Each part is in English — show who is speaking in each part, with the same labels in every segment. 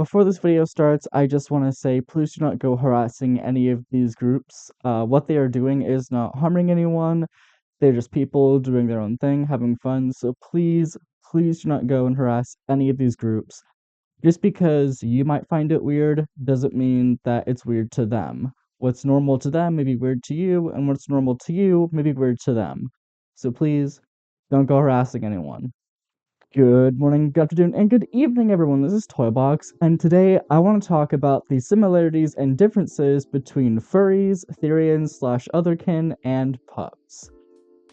Speaker 1: before this video starts, I just want to say please do not go harassing any of these groups. What they are doing is not harming anyone. They're just people doing their own thing, having fun. So please do not go and harass any of these groups. Just because you might find it weird doesn't mean that it's weird to them. What's normal to them may be weird to you, and what's normal to you may be weird to them. So please don't go harassing anyone. Good morning, good afternoon, and good evening, everyone. This is Toybox, and today I want to talk about the similarities and differences between furries, Therians / otherkin, and pups.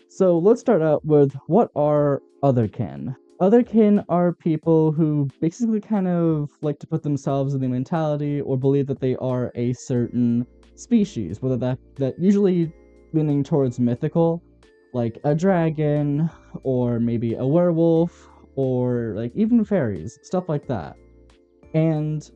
Speaker 1: So let's start out with what are otherkin? Otherkin are people who basically kind of like to put themselves in the mentality or believe that they are a certain species, whether that usually leaning towards mythical, like a dragon, or maybe a werewolf, or like even fairies, stuff like that. And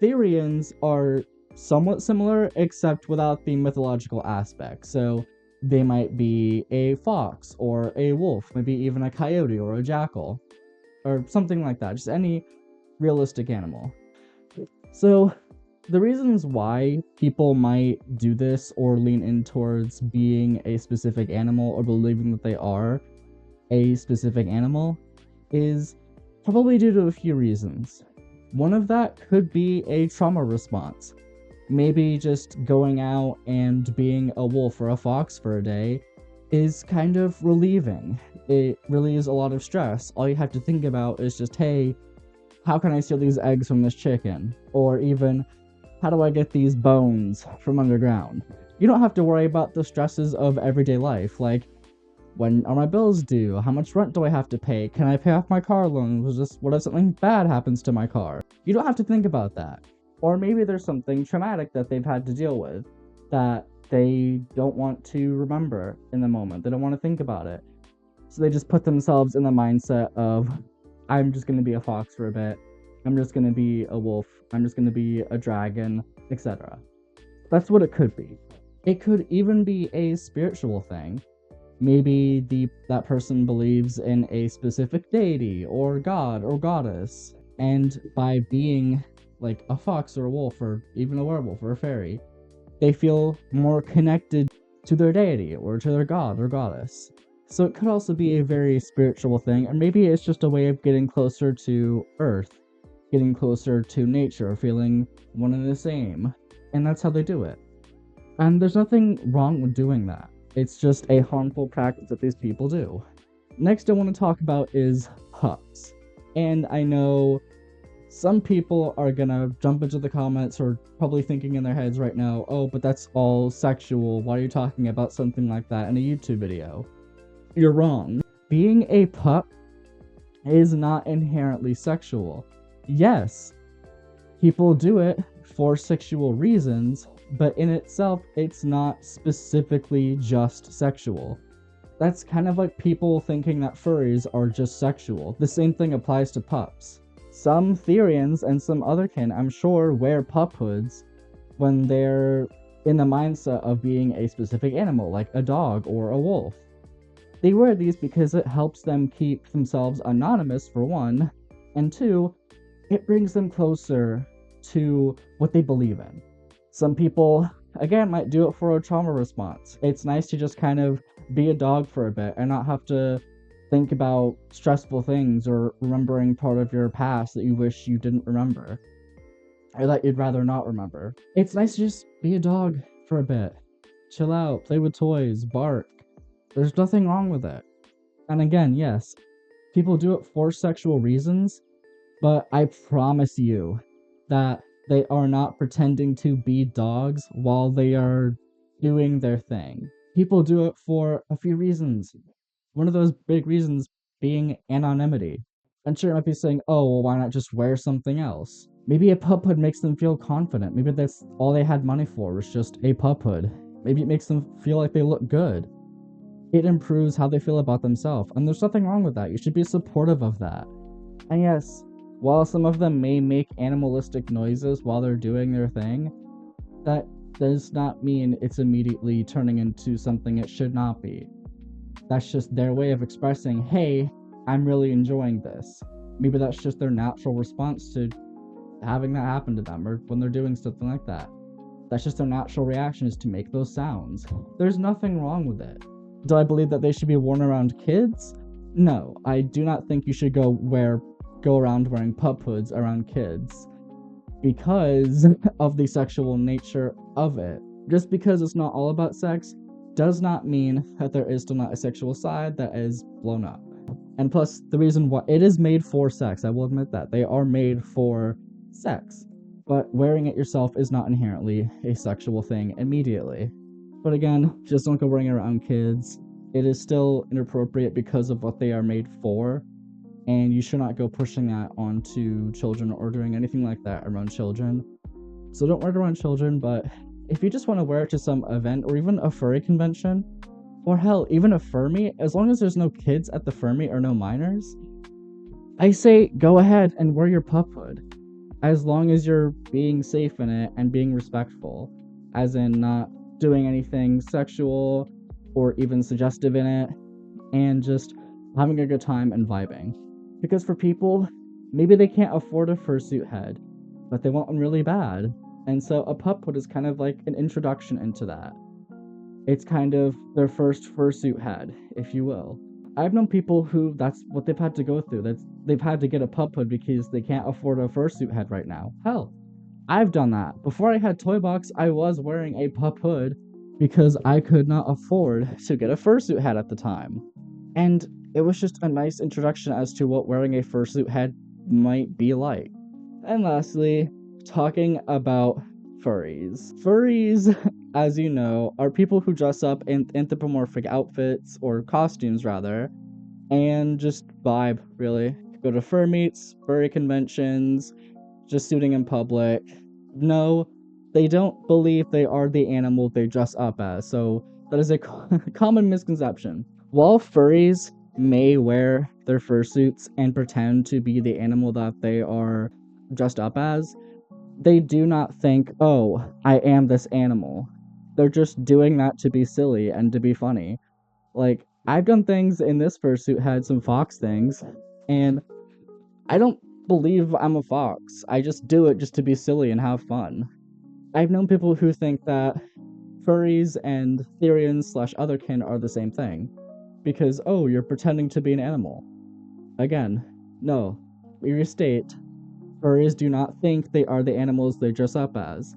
Speaker 1: Therians are somewhat similar, except without the mythological aspect. So they might be a fox or a wolf, maybe even a coyote or a jackal, or something like that, just any realistic animal. So the reasons why people might do this or lean in towards being a specific animal or believing that they are a specific animal is probably due to a few reasons. One of that could be a trauma response. Maybe just going out and being a wolf or a fox for a day is kind of relieving. It relieves a lot of stress. All you have to think about is just, hey, how can I steal these eggs from this chicken? Or even, how do I get these bones from underground? You don't have to worry about the stresses of everyday life, like, when are my bills due? How much rent do I have to pay? Can I pay off my car loan? What if something bad happens to my car? You don't have to think about that. Or maybe there's something traumatic that they've had to deal with that they don't want to remember in the moment. They don't want to think about it. So they just put themselves in the mindset of, I'm just going to be a fox for a bit. I'm just going to be a wolf. I'm just going to be a dragon, etc. That's what it could be. It could even be a spiritual thing. Maybe that person believes in a specific deity or god or goddess, and by being like a fox or a wolf or even a werewolf or a fairy, they feel more connected to their deity or to their god or goddess. So it could also be a very spiritual thing, or maybe it's just a way of getting closer to Earth, getting closer to nature, feeling one and the same, and that's how they do it. And there's nothing wrong with doing that. It's just a harmful practice that these people do. Next I want to talk about is pups. And I know some people are gonna jump into the comments or probably thinking in their heads right now, oh, but that's all sexual. Why are you talking about something like that in a YouTube video? You're wrong. Being a pup is not inherently sexual. Yes, people do it for sexual reasons, but in itself, it's not specifically just sexual. That's kind of like people thinking that furries are just sexual. The same thing applies to pups. Some Therians and some otherkin, I'm sure, wear pup hoods when they're in the mindset of being a specific animal, like a dog or a wolf. They wear these because it helps them keep themselves anonymous, for one, and two, it brings them closer to what they believe in. Some people, again, might do it for a trauma response. It's nice to just kind of be a dog for a bit and not have to think about stressful things or remembering part of your past that you wish you didn't remember, or that you'd rather not remember. It's nice to just be a dog for a bit. Chill out, play with toys, bark. There's nothing wrong with it. And again, yes, people do it for sexual reasons, but I promise you that they are not pretending to be dogs while they are doing their thing. People do it for a few reasons. One of those big reasons being anonymity. And sure, you might be saying, oh, well, why not just wear something else? Maybe a pup hood makes them feel confident. Maybe that's all they had money for, was just a pup hood. Maybe it makes them feel like they look good. It improves how they feel about themselves, and there's nothing wrong with that. You should be supportive of that. And yes, while some of them may make animalistic noises while they're doing their thing, that does not mean it's immediately turning into something it should not be. That's just their way of expressing, hey, I'm really enjoying this. Maybe that's just their natural response to having that happen to them or when they're doing something like that. That's just their natural reaction, is to make those sounds. There's nothing wrong with it. Do I believe that they should be worn around kids? No, I do not think you should go around wearing pup hoods around kids because of the sexual nature of it. Just because it's not all about sex does not mean that there is still not a sexual side that is blown up. And plus, the reason why it is made for sex, I will admit that. They are made for sex. But wearing it yourself is not inherently a sexual thing immediately. But again, just don't go wearing it around kids. It is still inappropriate because of what they are made for, and you should not go pushing that onto children or doing anything like that around children. So don't wear it around children, but if you just want to wear it to some event or even a furry convention, or hell, even a fur meet, as long as there's no kids at the fur meet or no minors, I say go ahead and wear your pup hood. As long as you're being safe in it and being respectful, as in not doing anything sexual or even suggestive in it, and just having a good time and vibing. Because for people, maybe they can't afford a fursuit head, but they want one really bad. And so a pup hood is kind of like an introduction into that. It's kind of their first fursuit head, if you will. I've known people who that's what they've had to go through. They've had to get a pup hood because they can't afford a fursuit head right now. Hell, I've done that. Before I had Toy Box, I was wearing a pup hood because I could not afford to get a fursuit head at the time. And it was just a nice introduction as to what wearing a fursuit head might be like. And lastly, talking about furries. Furries, as you know, are people who dress up in anthropomorphic outfits, or costumes rather, and just vibe, really. Go to fur meets, furry conventions, just suiting in public. No, they don't believe they are the animal they dress up as, so that is a common misconception. While furries may wear their fursuits and pretend to be the animal that they are dressed up as, they do not think, oh, I am this animal. They're just doing that to be silly and to be funny. Like, I've done things in this fursuit, had some fox things, and I don't believe I'm a fox. I just do it just to be silly and have fun. I've known people who think that furries and Therians / otherkin are the same thing. Because, oh, you're pretending to be an animal. Again, no. We restate, furries do not think they are the animals they dress up as.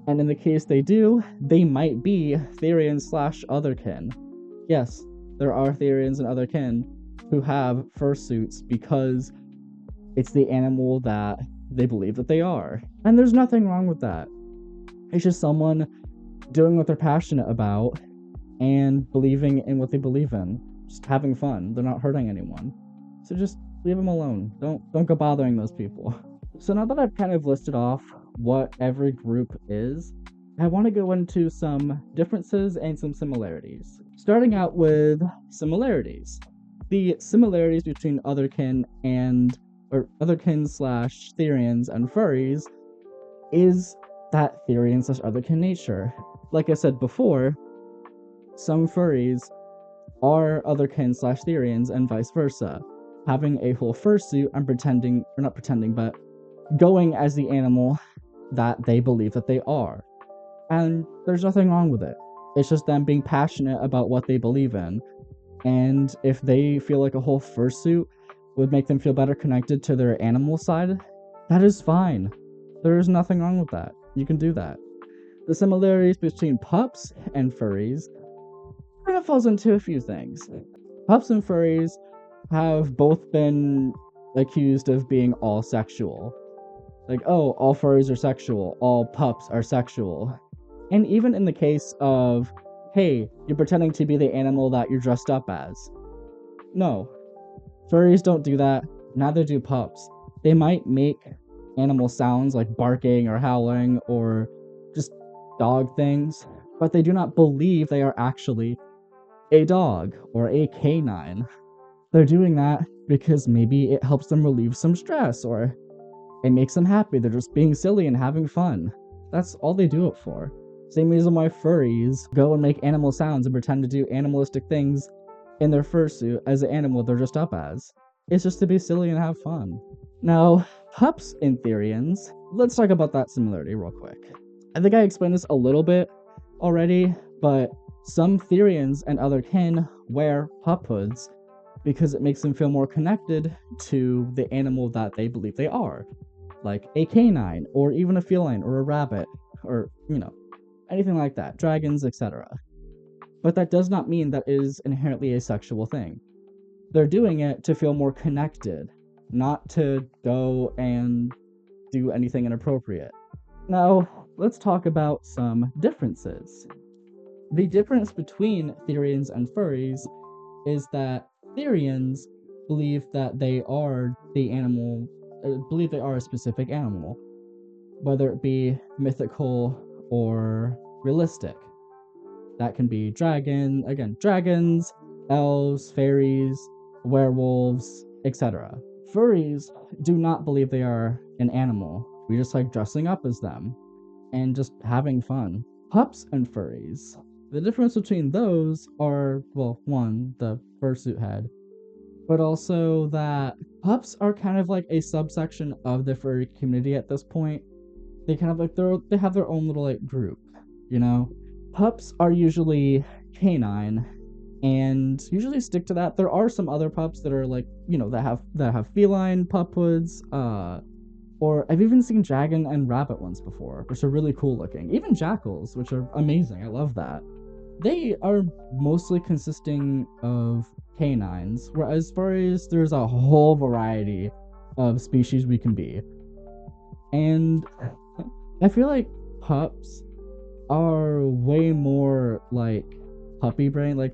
Speaker 1: And in the case they do, they might be Therians / otherkin. Yes, there are Therians and otherkin who have fursuits because it's the animal that they believe that they are. And there's nothing wrong with that. It's just someone doing what they're passionate about and believing in what they believe in. Just having fun. They're not hurting anyone. So just leave them alone. Don't go bothering those people. So now that I've kind of listed off what every group is, I want to go into some differences and some similarities. Starting out with similarities. The similarities between otherkin / Therians and furries is that Therian / otherkin nature. Like I said before, some furries are otherkin / Therians and vice versa, having a whole fursuit and going as the animal that they believe that they are. And there's nothing wrong with it. It's just them being passionate about what they believe in. And if they feel like a whole fursuit would make them feel better connected to their animal side, that is fine. There is nothing wrong with that. You can do that. The similarities between pups and furries kind of falls into a few things. Pups and furries have both been accused of being all sexual. Like, oh, all furries are sexual, all pups are sexual. And even in the case of, hey, you're pretending to be the animal that you're dressed up as. No, furries don't do that, neither do pups. They might make animal sounds like barking or howling or just dog things, but they do not believe they are actually a dog or a canine. They're doing that because maybe it helps them relieve some stress or it makes them happy. They're just being silly and having fun. That's all they do it for. Same reason why furries go and make animal sounds and pretend to do animalistic things in their fursuit as the animal they're dressed up as. It's just to be silly and have fun. Now, Pups and Therians, let's talk about that similarity real quick. I think I explained this a little bit already, but some Therians and other kin wear pup hoods because it makes them feel more connected to the animal that they believe they are, like a canine, or even a feline, or a rabbit, or, anything like that, dragons, etc. But that does not mean that is inherently a sexual thing. They're doing it to feel more connected, not to go and do anything inappropriate. Now, let's talk about some differences. The difference between Therians and furries is that Therians believe that they are the animal, believe they are a specific animal, whether it be mythical or realistic. That can be dragons, elves, fairies, werewolves, etc. Furries do not believe they are an animal. We just like dressing up as them and just having fun. Pups and furries. The difference between those are, well, one, the fursuit head, but also that pups are kind of like a subsection of the furry community at this point. They kind of like they have their own little like group, you know? Pups are usually canine and usually stick to that. There are some other pups that are like, that have feline pup hoods, or I've even seen dragon and rabbit ones before, which are really cool looking. Even jackals, which are amazing. I love that. They are mostly consisting of canines, whereas furries, there's a whole variety of species we can be. And I feel like pups are way more like puppy brain. Like,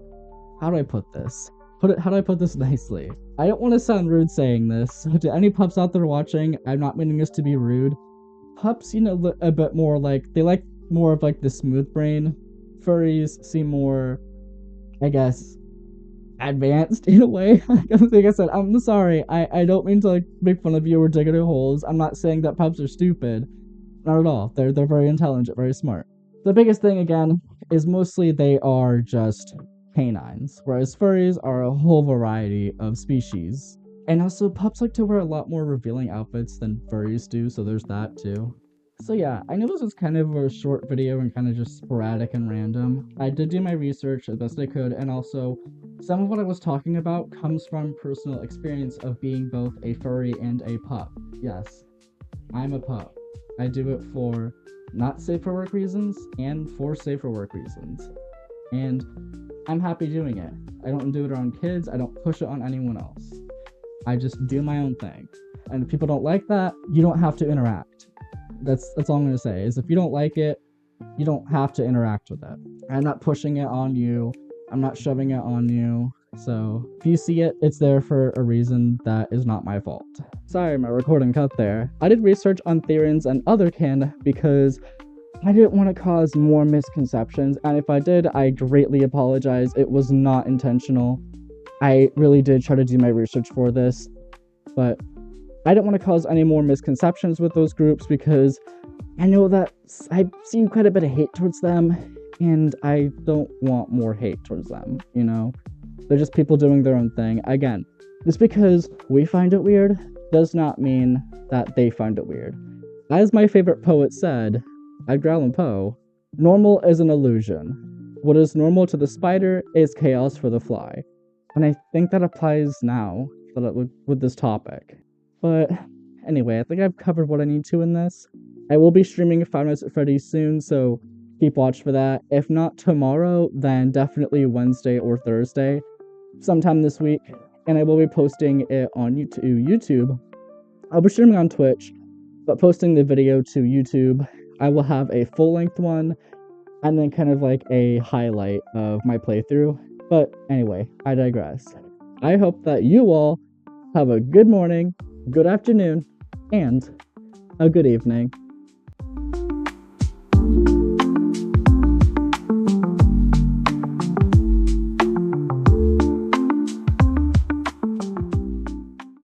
Speaker 1: how do I put this? How do I put this nicely? I don't want to sound rude saying this. To any pups out there watching, I'm not meaning this to be rude. Pups, a bit more like, they like more of like the smooth brain. Furries seem more, I guess, advanced in a way. Like I said, I'm sorry. I don't mean to like make fun of you or dig into holes. I'm not saying that pups are stupid. Not at all. They're very intelligent, very smart. The biggest thing again is mostly they are just canines, whereas furries are a whole variety of species. And also pups like to wear a lot more revealing outfits than furries do, so there's that too. So yeah, I know this was kind of a short video and kind of just sporadic and random. I did do my research as best I could, and also some of what I was talking about comes from personal experience of being both a furry and a pup. Yes, I'm a pup. I do it for not safe for work reasons and for safe for work reasons. And I'm happy doing it. I don't do it on kids, I don't push it on anyone else. I just do my own thing. And if people don't like that, you don't have to interact. That's all I'm gonna say, is if you don't like it, you don't have to interact with it. I'm not pushing it on you. I'm not shoving it on you. So if you see it, it's there for a reason that is not my fault. Sorry, my recording cut there. I did research on Therians and other kin because I didn't want to cause more misconceptions, and if I did, I greatly apologize. It was not intentional. I really did try to do my research for this, but I didn't want to cause any more misconceptions with those groups because I know that I've seen quite a bit of hate towards them, and I don't want more hate towards them, They're just people doing their own thing. Again, just because we find it weird does not mean that they find it weird. As my favorite poet said, Edgar Allan Poe, normal is an illusion. What is normal to the spider is chaos for the fly. And I think that applies now with this topic. But anyway, I think I've covered what I need to in this. I will be streaming Five Nights at Freddy's soon, so keep watch for that. If not tomorrow, then definitely Wednesday or Thursday, sometime this week. And I will be posting it on YouTube. I'll be streaming on Twitch, but posting the video to YouTube. I will have a full-length one, and then kind of like a highlight of my playthrough. But anyway, I digress. I hope that you all have a good morning, good afternoon, and a good evening.